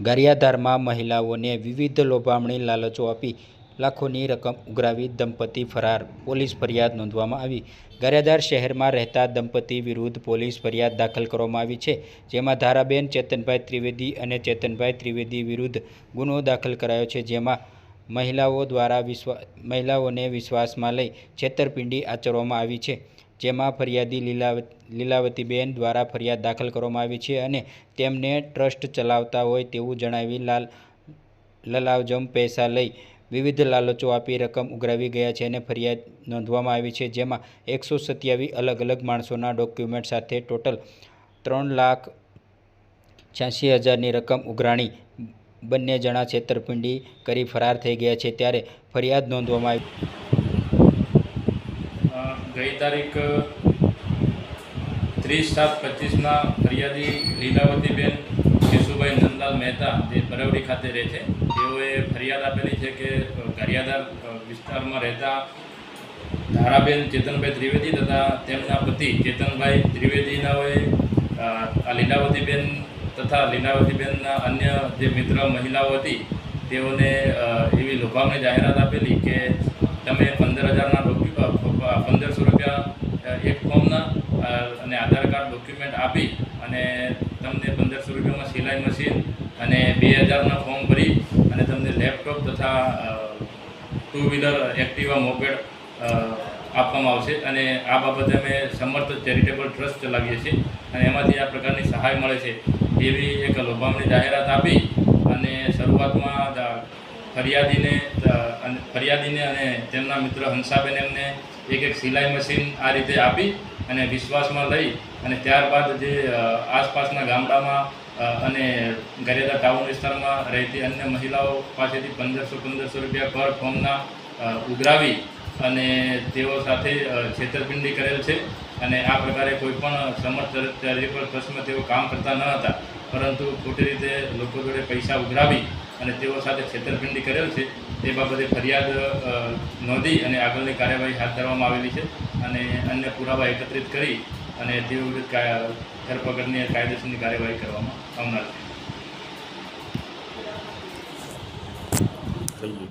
ગારિયાધારમાં મહિલાઓને વિવિધ લોભામણી લાલચો આપી લાખોની રકમ ઉઘરાવી દંપતી ફરાર, પોલીસ ફરિયાદ નોંધવામાં આવી। ગારિયાધાર શહેરમાં રહેતા દંપતી વિરુદ્ધ પોલીસ ફરિયાદ દાખલ કરવામાં આવી છે, જેમાં ધારાબેન ચેતનભાઈ ત્રિવેદી અને ચેતનભાઈ ત્રિવેદી વિરુદ્ધ ગુનો દાખલ કરાયો છે, જેમાં મહિલાઓ દ્વારા મહિલાઓને વિશ્વાસમાં લઈ છેતરપિંડી આચરવામાં આવી છે। જેમાં ફરિયાદી લીલાવતીબેન દ્વારા ફરિયાદ દાખલ કરવામાં આવી છે અને તેમને ટ્રસ્ટ ચલાવતા હોય તેવું જણાવી લલાવજમ પૈસા લઈ વિવિધ લાલચો આપી રકમ ઉઘરાવી ગયા છે અને ફરિયાદ નોંધવામાં આવી છે, જેમાં 127 અલગ અલગ માણસોના ડોક્યુમેન્ટ સાથે ટોટલ 3,86,000ની રકમ ઉઘરાણી બંને જણા છેતરપિંડી કરી ફરાર થઈ ગયા છે, ત્યારે ફરિયાદ નોંધવામાં આવી। ગઈ તારીખ 30/7/25ના ફરિયાદી લીલાવતીબેન કેશુભાઈ નંદલાલ મહેતા જે પરવડી ખાતે રહે છે, તેઓએ ફરિયાદ આપેલી છે કે ગારિયાધાર વિસ્તારમાં રહેતા ધારાબેન ચેતનભાઈ ત્રિવેદી તથા તેમના પતિ ચેતનભાઈ ત્રિવેદીનાઓએ આ લીલાવતીબેન તથા લીલાવતીબેનના અન્ય જે મિત્ર મહિલાઓ હતી તેઓને એવી લોભામણી જાહેરાત આપેલી કે તમે 15,000ના 1,500 રૂપિયા એક ફોર્મના અને આધાર કાર્ડ ડોક્યુમેન્ટ આપી અને તમને 1,500 રૂપિયામાં સિલાઈ મશીન અને 2,000ના ફોર્મ ભરી અને તમને લેપટોપ તથા 2 વ્હીલર એક્ટિવા મોપેડ આપવામાં આવશે અને આ બાબતે અમે સમર્થ ચેરિટેબલ ટ્રસ્ટ ચલાવીએ છીએ અને એમાંથી આ પ્રકારની સહાય મળે છે એવી એક લોભામણી જાહેરાત આપી અને શરૂઆતમાં ફરિયાદીને અને તેમના મિત્ર હંસાબેન એમને એક સિલાઈ મશીન આ રીતે આપી અને વિશ્વાસમાં લઈ અને ત્યારબાદ જે આસપાસના ગામડામાં અને ગારિયાધાર ટાઉન વિસ્તારમાં રહેતી અન્ય મહિલાઓ પાસેથી 1,500 રૂપિયા પર ફોર્મના ઉઘરાવી અને તેઓ સાથે છેતરપિંડી કરેલ છે અને આ પ્રકારે કોઈપણ સમર્થ ચેરિટેબલ ટ્રસ્ટમાં તેઓ કામ કરતા ન હતા, પરંતુ ખોટી રીતે લોકો જોડે પૈસા ઉઘરાવી અને તેઓ સાથે છેતરપિંડી કરેલ છે તે બાબતે ફરિયાદ નોંધી અને આગળની કાર્યવાહી હાથ ધરવામાં આવેલી છે અને અન્ય પુરાવા એકત્રિત કરી અને તેઓ વિરુદ્ધ ધરપકડની કાયદેસરની કાર્યવાહી કરવામાં આવનાર છે।